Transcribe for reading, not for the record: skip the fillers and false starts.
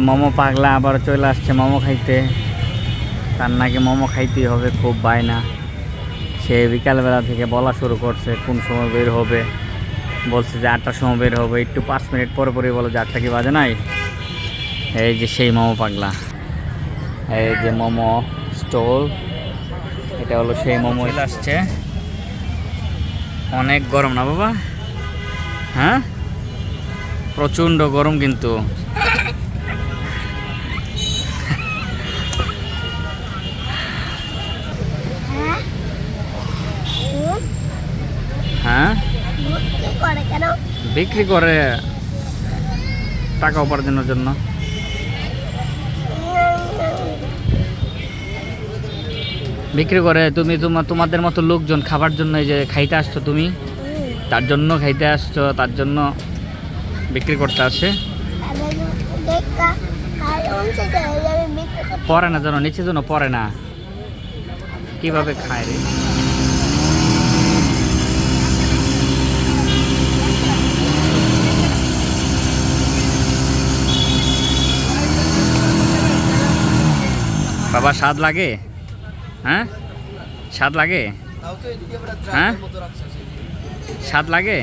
মোমো পাগলা আবার চলে আসছে মোমো খাইতে। তার নাকি মোমো খাইতেই হবে, খুব বায়না। সে বিকালবেলা থেকে বলা শুরু করছে কোন সময় বের হবে। বলছে যে 8টার সময় বের হবে, একটু 5 মিনিট পরে পরে বলো যে 8টা কি বাজে নাই। এই যে সেই মোমো পাগলা, এই যে মোমো স্টল, এটা হলো সেই মোমো। চলে আসছে। অনেক গরম না বাবা? হ্যাঁ, প্রচণ্ড গরম কিন্তু। হ্যাঁ, বিক্রি করে টাকা উপার্জনের জন্য। বিক্রি করে তুমি তোমাদের মতো লোকজন খাবার জন্য, এই যে খাইতে আসছো তুমি, তার জন্য খাইতে আসছো, তার জন্য বিক্রি করতে আসে। পরে না যেন, নিচে যেন পরে না, কিভাবে খায় রে। বাবা স্বাদ লাগে? হ্যাঁ, স্বাদ লাগে? হ্যাঁ, স্বাদ লাগে?